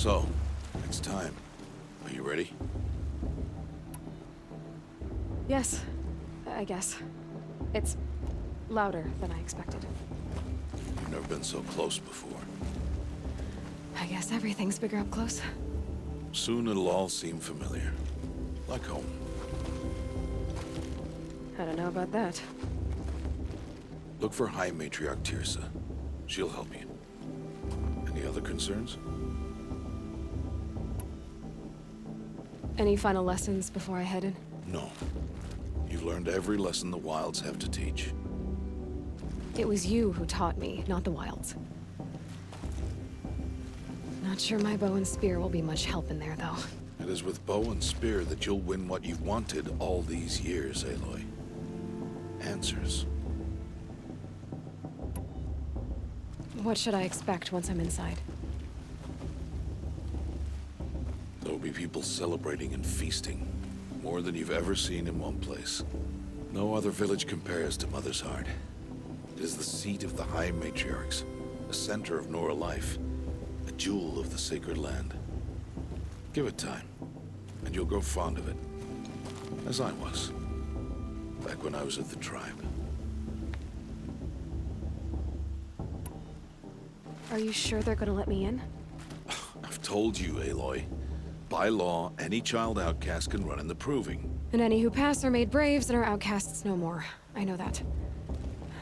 So, it's time. Are you ready? Yes, I guess. It's louder than I expected. You've never been so close before. I guess everything's bigger up close. Soon it'll all seem familiar. Like home. I don't know about that. Look for High Matriarch Tirsa. She'll help you. Any other concerns? Any final lessons before I head in? No. You've learned every lesson the Wilds have to teach. It was you who taught me, not the Wilds. Not sure my bow and spear will be much help in there, though. It is with bow and spear that you'll win what you've wanted all these years, Aloy. Answers. What should I expect once I'm inside? There'll be people celebrating and feasting. More than you've ever seen in one place. No other village compares to Mother's Heart. It is the seat of the High Matriarchs, a center of Nora life, a jewel of the sacred land. Give it time, and you'll grow fond of it. As I was, back when I was at the tribe. Are you sure they're gonna let me in? I've told you, Aloy. By law, any child outcast can run in the Proving. And any who pass are made braves and are outcasts no more. I know that.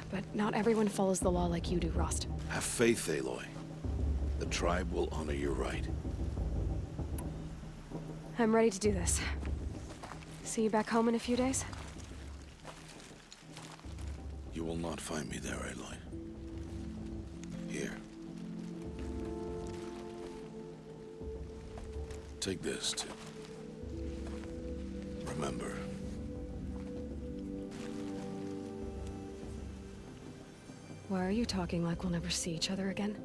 But not everyone follows the law like you do, Rost. Have faith, Aloy. The tribe will honor your right. I'm ready to do this. See you back home in a few days? You will not find me there, Aloy. Here. Take this, too. Remember. Why are you talking like we'll never see each other again?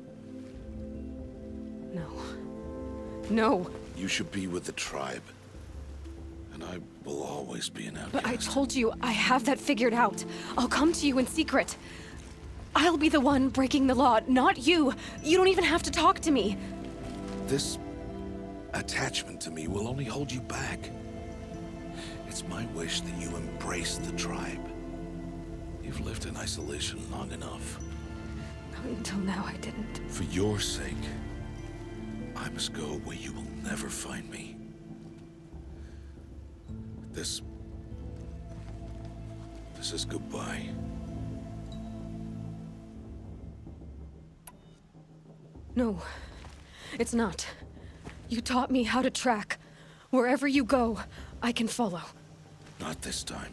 No. No! You should be with the tribe. And I will always be an outcast. But I told you, I have that figured out. I'll come to you in secret. I'll be the one breaking the law, not you. You don't even have to talk to me. This attachment to me will only hold you back. It's my wish that you embrace the tribe. You've lived in isolation long enough. Until now, I didn't. For your sake, I must go where you will never find me. This is goodbye. No, it's not. You taught me how to track. Wherever you go, I can follow. Not this time.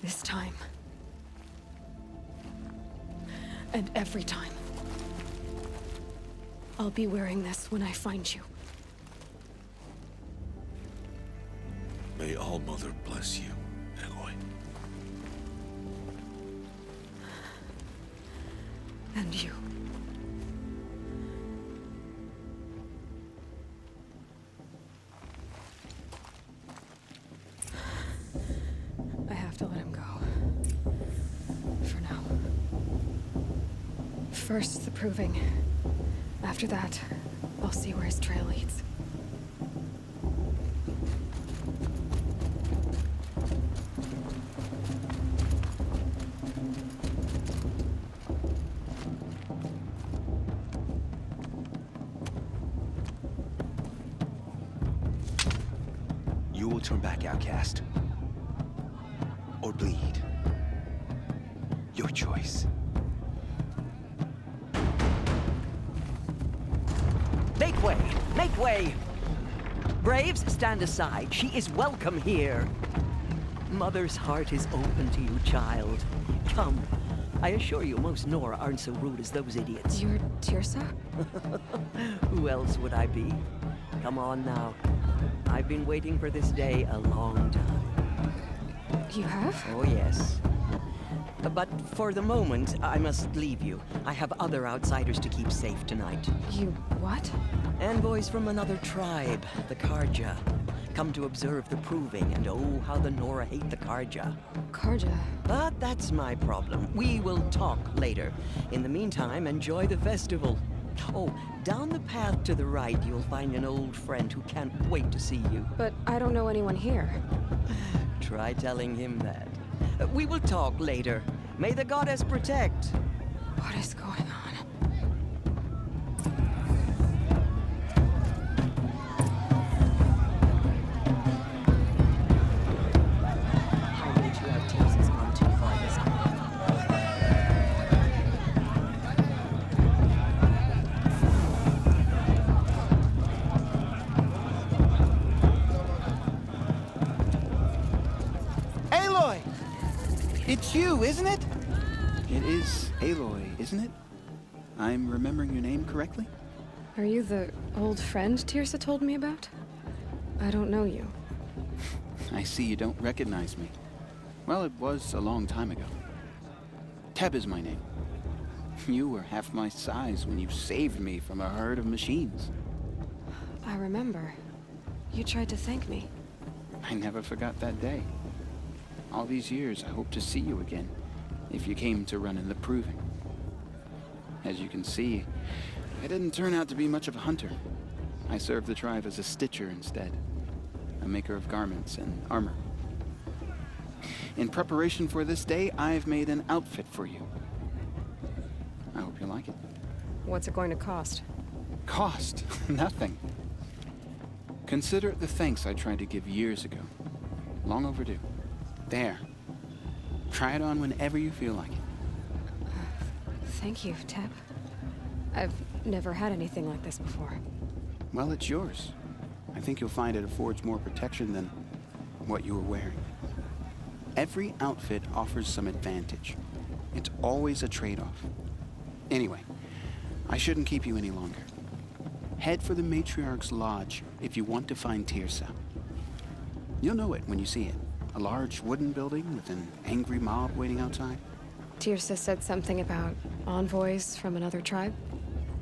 This time. And every time. I'll be wearing this when I find you. May All-Mother bless you, Aloy. And you. I have to let him go. For now. First, the Proving. After that, I'll see where his trail leads. You will turn back, outcast. Or bleed. Your choice. Make way! Make way! Braves, stand aside. She is welcome here. Mother's heart is open to you, child. Come. I assure you, most Nora aren't so rude as those idiots. You're Tirsa? Who else would I be? Come on now. I've been waiting for this day a long time. You have? Oh, yes. But for the moment, I must leave you. I have other outsiders to keep safe tonight. You what? Envoys from another tribe, the Karja. Come to observe the Proving, and oh, how the Nora hate the Karja. Karja. But that's my problem. We will talk later. In the meantime, enjoy the festival. Oh, down the path to the right, you'll find an old friend who can't wait to see you. But I don't know anyone here. Try telling him that. We will talk later. May the goddess protect. What is going on? How many you have teams has gone too far this time? Aloy! It's you, isn't it? It is Aloy, isn't it? I'm remembering your name correctly? Are you the old friend Tirsa told me about? I don't know you. I see you don't recognize me. Well, it was a long time ago. Teb is my name. You were half my size when you saved me from a herd of machines. I remember. You tried to thank me. I never forgot that day. All these years, I hope to see you again, if you came to run in the proving. As you can see, I didn't turn out to be much of a hunter. I served the tribe as a stitcher instead, a maker of garments and armor. In preparation for this day, I've made an outfit for you. I hope you like it. What's it going to cost? Cost? Nothing. Consider it the thanks I tried to give years ago. Long overdue. There. Try it on whenever you feel like it. Thank you, Teb. I've never had anything like this before. Well, it's yours. I think you'll find it affords more protection than what you were wearing. Every outfit offers some advantage. It's always a trade-off. Anyway, I shouldn't keep you any longer. Head for the Matriarch's Lodge if you want to find Tirsa. You'll know it when you see it. A large wooden building with an angry mob waiting outside. Tirsa said something about envoys from another tribe?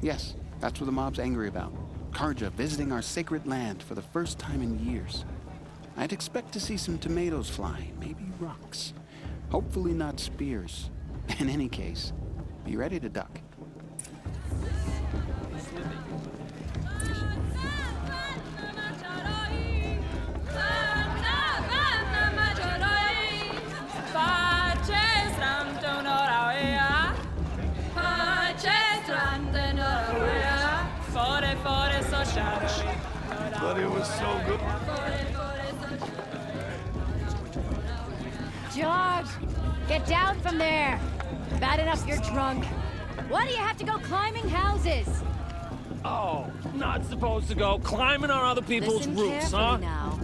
Yes, that's what the mob's angry about. Karja visiting our sacred land for the first time in years. I'd expect to see some tomatoes fly, maybe rocks. Hopefully not spears. In any case, be ready to duck. But it was so good. George, get down from there. Bad enough you're drunk. Why do you have to go climbing houses? Oh, not supposed to go climbing on other people's Listen roofs, carefully huh? now,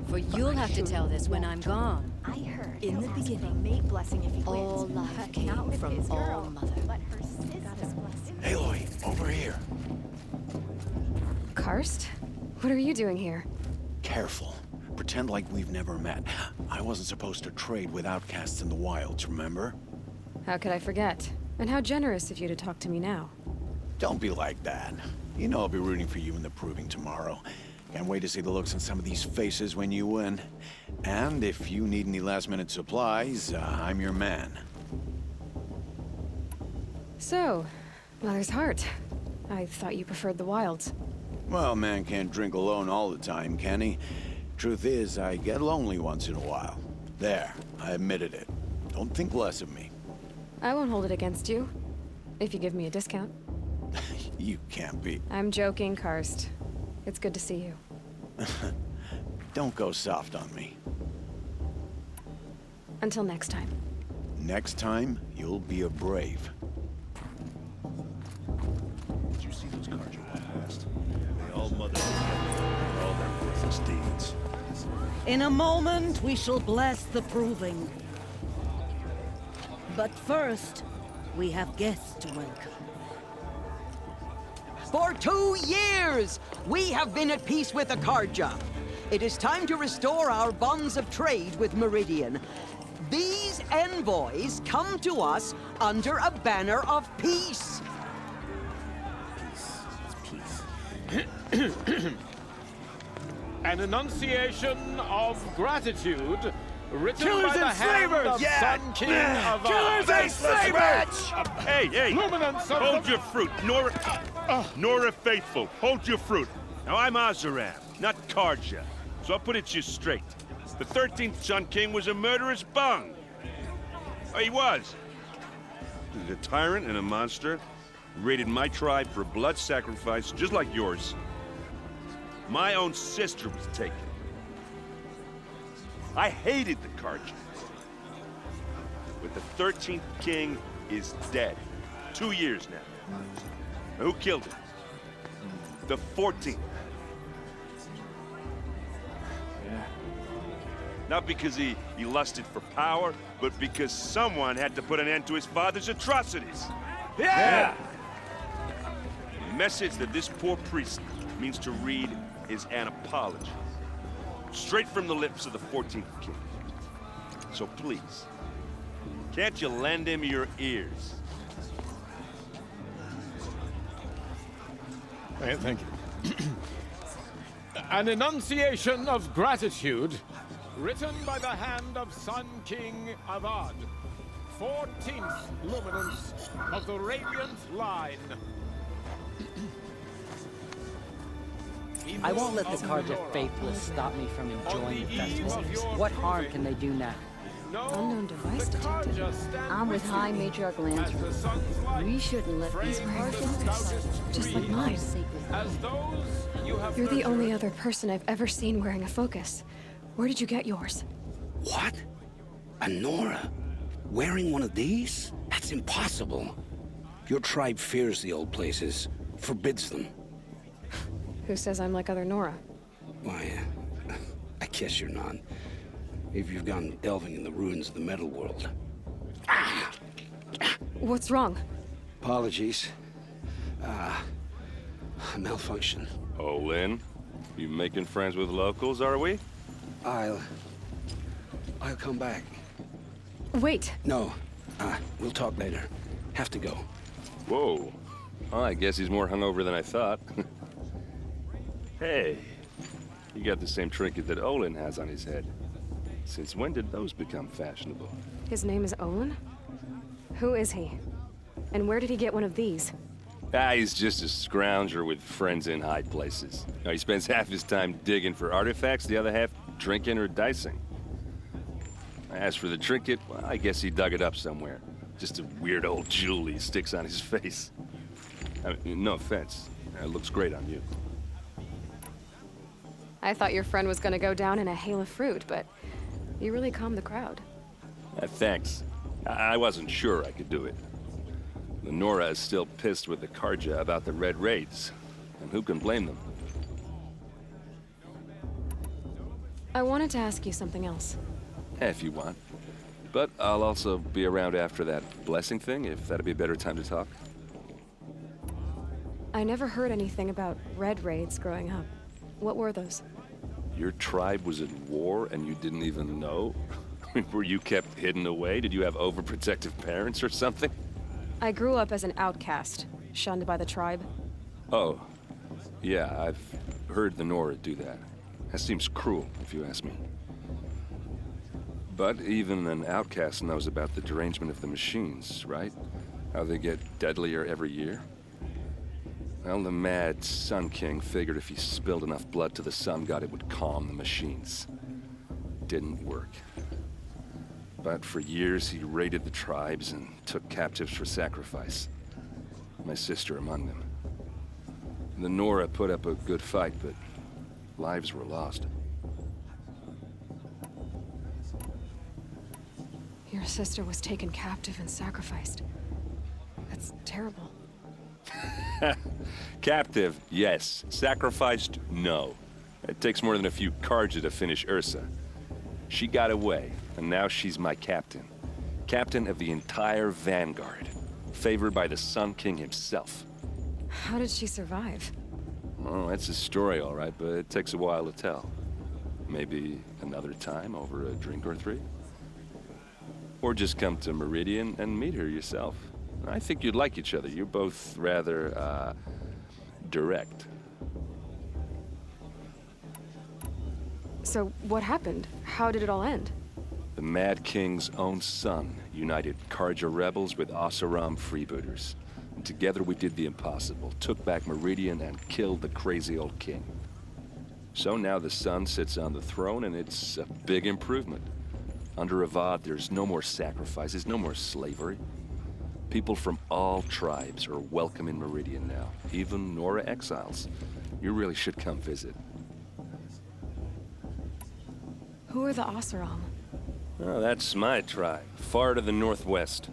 for you'll have to tell this when I'm gone. I heard In the he'll ask for a beginning, mate blessing if he all wins. life But came not with from his All girl, Mother. But her sister's blessing. Aloy, over here. Karst? What are you doing here? Careful. Pretend like we've never met. I wasn't supposed to trade with outcasts in the wilds, remember? How could I forget? And how generous of you to talk to me now. Don't be like that. You know I'll be rooting for you in the proving tomorrow. Can't wait to see the looks on some of these faces when you win. And if you need any last-minute supplies, I'm your man. So, Mother's Heart. I thought you preferred the wilds. Well, man can't drink alone all the time, can he? Truth is, I get lonely once in a while. There, I admitted it. Don't think less of me. I won't hold it against you. If you give me a discount. You can't be. I'm joking, Karst. It's good to see you. Don't go soft on me. Until next time. Next time, you'll be a brave. Did you see those cards you walked past? They all mother together. All their worthless deeds. In a moment, we shall bless the proving. But first, we have guests to welcome. For 2 years, we have been at peace with Akarja. It is time to restore our bonds of trade with Meridian. These envoys come to us under a banner of peace. An enunciation of gratitude written Killers by the and hand slavers! of Sun King of Killers and faceless slavers! wretch! Hey, Luminance of hold the- your fruit, Nora. Nora Faithful, hold your fruit. Now, I'm Azaram, not Karja, so I'll put it just straight. The 13th Sun King was a murderous bung. Oh, he was. He was a tyrant and a monster. He raided my tribe for blood sacrifice, just like yours. My own sister was taken. I hated the Karja. But the 13th King is dead. 2 years now. Who killed him? The 14th. Yeah. Not because he lusted for power, but because someone had to put an end to his father's atrocities. Yeah! The message that this poor priest means to read is an apology. Straight from the lips of the 14th King. So please, can't you lend him your ears? Thank you. An enunciation of gratitude, written by the hand of Sun King Avad, 14th luminance of the Radiant Line. I won't let the Karja faithless stop me from enjoying the festival. What harm can they do now? Unknown device detected. I'm with High Matriarch Lantern. We shouldn't let these Karja Just like mine. As those you have You're the only nurtured. other person I've ever seen wearing a focus. Where did you get yours? What? A Nora? Wearing one of these? That's impossible. Your tribe fears the old places, forbids them. Who says I'm like other Nora? Why, I guess you're not. If you've gone delving in the ruins of the metal world. What's wrong? Apologies. Malfunction. Oh, Lynn, you making friends with locals, are we? I'll come back. Wait. No, we'll talk later. Have to go. Whoa. Well, I guess he's more hungover than I thought. Hey, you got the same trinket that Olin has on his head. Since when did those become fashionable? His name is Olin? Who is he? And where did he get one of these? He's just a scrounger with friends in high places. He spends half his time digging for artifacts, the other half drinking or dicing. As for the trinket, well, I guess he dug it up somewhere. Just a weird old jewel he sticks on his face. I mean, no offense. It looks great on you. I thought your friend was gonna go down in a hail of fruit, but you really calmed the crowd. Thanks. I wasn't sure I could do it. The Nora is still pissed with the Karja about the Red Raids, and who can blame them? I wanted to ask you something else. If you want. But I'll also be around after that blessing thing, if that'd be a better time to talk. I never heard anything about red raids growing up. What were those? Your tribe was at war and you didn't even know? Were you kept hidden away? Did you have overprotective parents or something? I grew up as an outcast, shunned by the tribe. Oh, yeah, I've heard the Nora do that. That seems cruel, if you ask me. But even an outcast knows about the derangement of the machines, right? How they get deadlier every year? Well, the mad Sun King figured if he spilled enough blood to the Sun God, it would calm the machines. Didn't work. But for years, he raided the tribes and took captives for sacrifice. My sister among them. The Nora put up a good fight, but lives were lost. Your sister was taken captive and sacrificed. That's terrible. Captive, yes. Sacrificed, no. It takes more than a few Karja to finish Ursa. She got away, and now she's my captain. Captain of the entire Vanguard. Favored by the Sun King himself. How did she survive? Oh, that's a story, all right, but it takes a while to tell. Maybe another time over a drink or three? Or just come to Meridian and meet her yourself. I think you'd like each other. You're both rather, direct. So, what happened? How did it all end? The Mad King's own son united Karja rebels with Oseram freebooters. And together we did the impossible, took back Meridian and killed the crazy old king. So now the sun sits on the throne, and it's a big improvement. Under Avad, there's no more sacrifices, no more slavery. People from all tribes are welcome in Meridian now, even Nora exiles. You really should come visit. Who are the Oseram? Oh, that's my tribe, far to the northwest.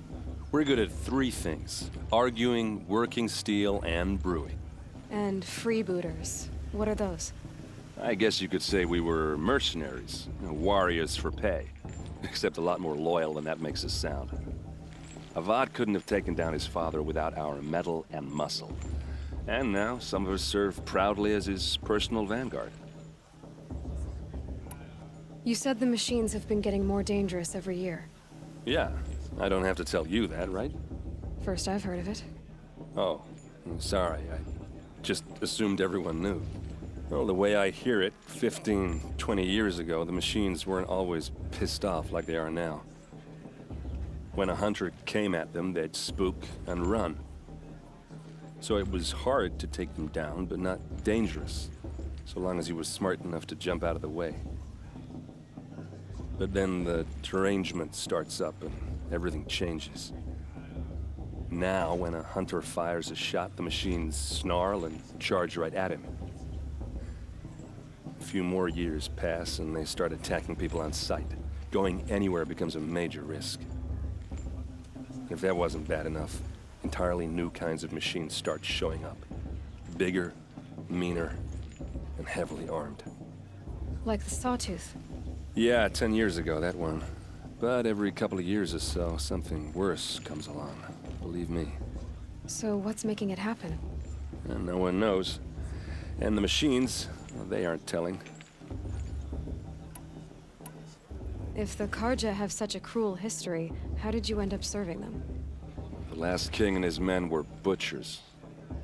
We're good at 3 things: arguing, working steel, and brewing. And freebooters. What are those? I guess you could say we were mercenaries, warriors for pay. Except a lot more loyal than that makes us sound. Avad couldn't have taken down his father without our metal and muscle. And now some of us serve proudly as his personal vanguard. You said the machines have been getting more dangerous every year. Yeah, I don't have to tell you that, right? First I've heard of it. Oh, sorry, I just assumed everyone knew. Well, the way I hear it, 15, 20 years ago, the machines weren't always pissed off like they are now. When a hunter came at them, they'd spook and run. So it was hard to take them down, but not dangerous, so long as he was smart enough to jump out of the way. But then the derangement starts up and everything changes. Now, when a hunter fires a shot, the machines snarl and charge right at him. A few more years pass and they start attacking people on sight. Going anywhere becomes a major risk. If that wasn't bad enough, entirely new kinds of machines start showing up. Bigger, meaner, and heavily armed. Like the Sawtooth. Yeah, 10 years ago, that one. But every couple of years or so, something worse comes along. Believe me. So what's making it happen? And no one knows. And the machines, well, they aren't telling. If the Karja have such a cruel history, how did you end up serving them? The last king and his men were butchers.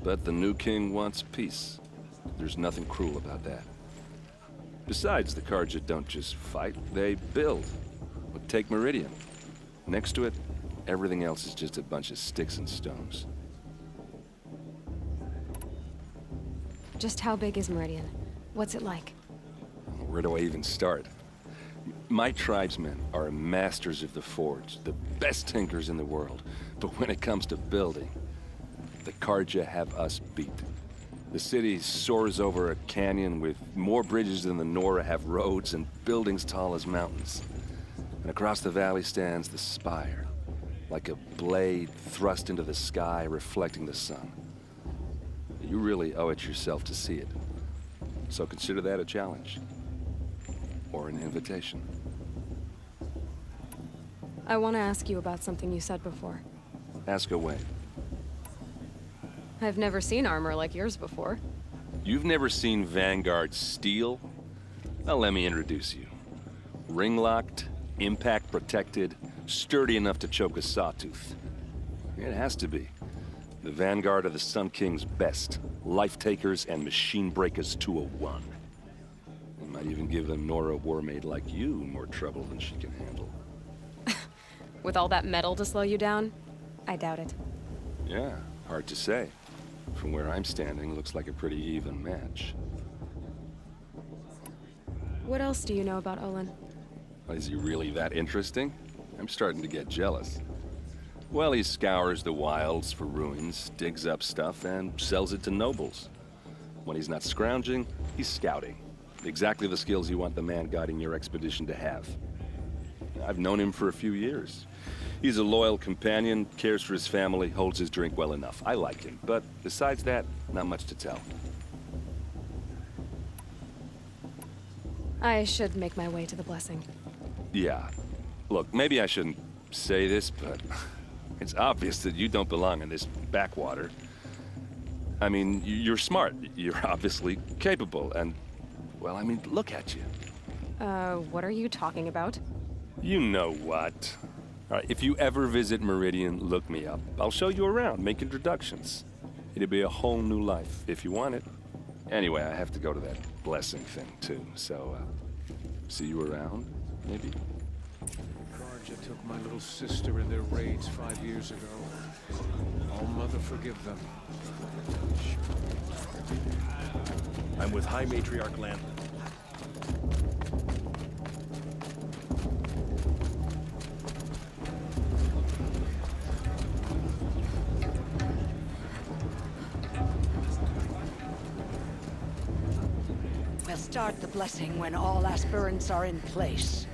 But the new king wants peace. There's nothing cruel about that. Besides, the Karja don't just fight, they build. But take Meridian. Next to it, everything else is just a bunch of sticks and stones. Just how big is Meridian? What's it like? Where do I even start? My tribesmen are masters of the forge, the best tinkers in the world. But when it comes to building, the Karja have us beat. The city soars over a canyon with more bridges than the Nora have roads and buildings tall as mountains. And across the valley stands the spire, like a blade thrust into the sky reflecting the sun. You really owe it yourself to see it. So consider that a challenge. Or an invitation. I want to ask you about something you said before. Ask away. I've never seen armor like yours before. You've never seen Vanguard steel? Well, let me introduce you. Ring-locked, impact-protected, sturdy enough to choke a sawtooth. It has to be. The Vanguard are the Sun King's best. Life-takers and machine-breakers 201. They might even give a Nora warmaid like you more trouble than she can handle. With all that metal to slow you down? I doubt it. Yeah, hard to say. From where I'm standing, looks like a pretty even match. What else do you know about Olin? Is he really that interesting? I'm starting to get jealous. Well, he scours the wilds for ruins, digs up stuff, and sells it to nobles. When he's not scrounging, he's scouting. Exactly the skills you want the man guiding your expedition to have. I've known him for a few years. He's a loyal companion, cares for his family, holds his drink well enough. I like him, but besides that, not much to tell. I should make my way to the blessing. Yeah. Look, maybe I shouldn't say this, but it's obvious that you don't belong in this backwater. I mean, you're smart. You're obviously capable, and, well, I mean, look at you. What are you talking about? You know what. All right, if you ever visit Meridian, look me up. I'll show you around, make introductions. It'll be a whole new life, if you want it. Anyway, I have to go to that blessing thing, too, so, see you around, maybe? Karja took my little sister in their raids 5 years ago. All Mother forgive them. I'm with High Matriarch Landon. We'll start the blessing when all aspirants are in place.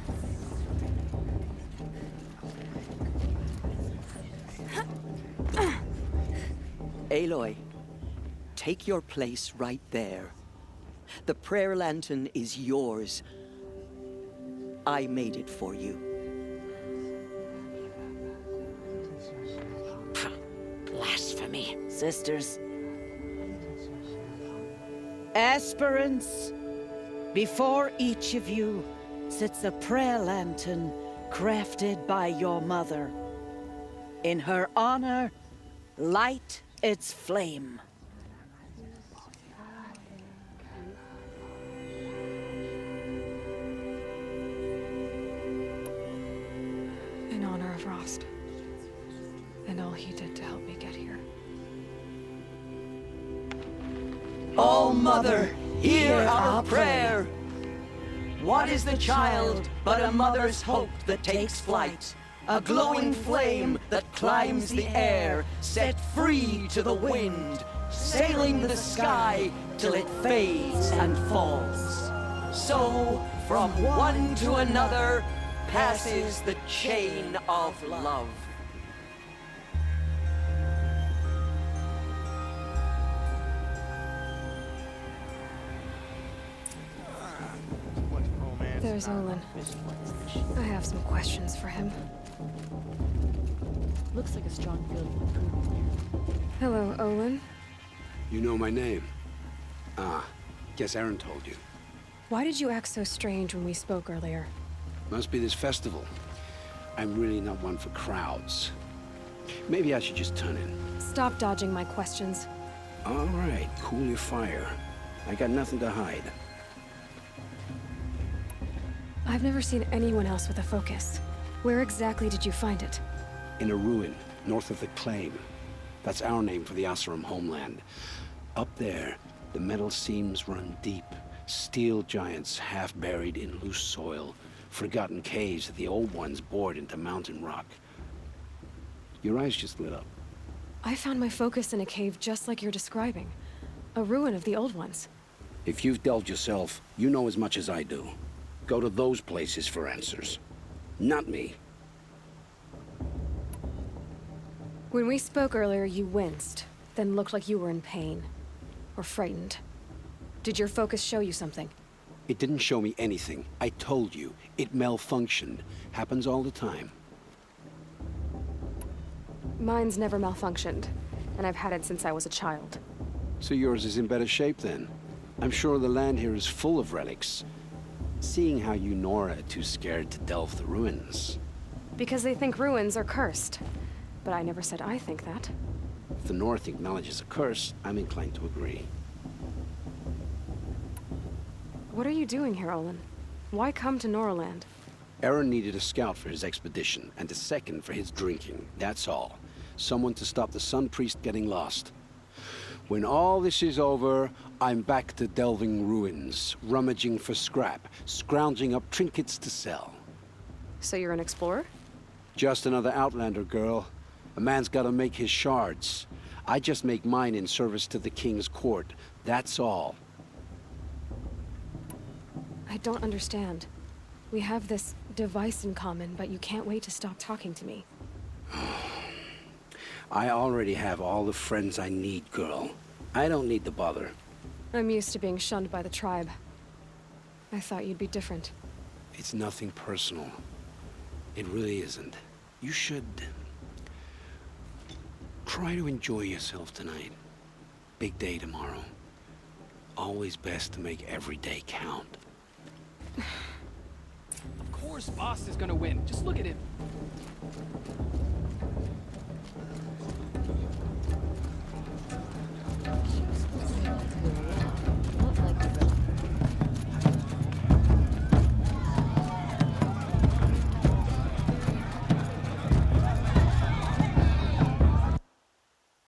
Aloy, take your place right there. The prayer lantern is yours. I made it for you. Blasphemy, sisters. Aspirants, before each of you sits a prayer lantern crafted by your mother. In her honor, light its flame. In honor of Rost. And all he did to help me get here. Oh, Mother, hear our prayer. What is the child but a mother's hope that takes flight? A glowing flame that climbs the air, set free to the wind, sailing the sky till it fades and falls. So, from one to another, passes the chain of love. There's Olin. I have some questions for him. Looks like a strong field of improvement here. Hello, Olin. You know my name? Ah, guess Aaron told you. Why did you act so strange when we spoke earlier? Must be this festival. I'm really not one for crowds. Maybe I should just turn in. Stop dodging my questions. All right, cool your fire. I got nothing to hide. I've never seen anyone else with a focus. Where exactly did you find it? In a ruin, north of the Claim. That's our name for the Oseram homeland. Up there, the metal seams run deep. Steel giants half buried in loose soil. Forgotten caves that the old ones bored into mountain rock. Your eyes just lit up. I found my focus in a cave just like you're describing. A ruin of the old ones. If you've delved yourself, you know as much as I do. Go to those places for answers. Not me. When we spoke earlier, you winced, then looked like you were in pain. Or frightened. Did your focus show you something? It didn't show me anything. I told you. It malfunctioned. Happens all the time. Mine's never malfunctioned, and I've had it since I was a child. So yours is in better shape then. I'm sure the land here is full of relics. Seeing how you Nora are too scared to delve the ruins. Because they think ruins are cursed. But I never said I think that. If the North acknowledges a curse, I'm inclined to agree. What are you doing here, Olin? Why come to Noraland? Aaron needed a scout for his expedition, and a second for his drinking. That's all. Someone to stop the Sun Priest getting lost. When all this is over, I'm back to delving ruins, rummaging for scrap, scrounging up trinkets to sell. So you're an explorer? Just another Outlander, girl. A man's gotta make his shards. I just make mine in service to the King's court. That's all. I don't understand. We have this device in common, but you can't wait to stop talking to me. I already have all the friends I need, girl. I don't need the bother. I'm used to being shunned by the tribe. I thought you'd be different. It's nothing personal. It really isn't. You should... try to enjoy yourself tonight. Big day tomorrow. Always best to make every day count. Of course Boss is gonna win. Just look at him.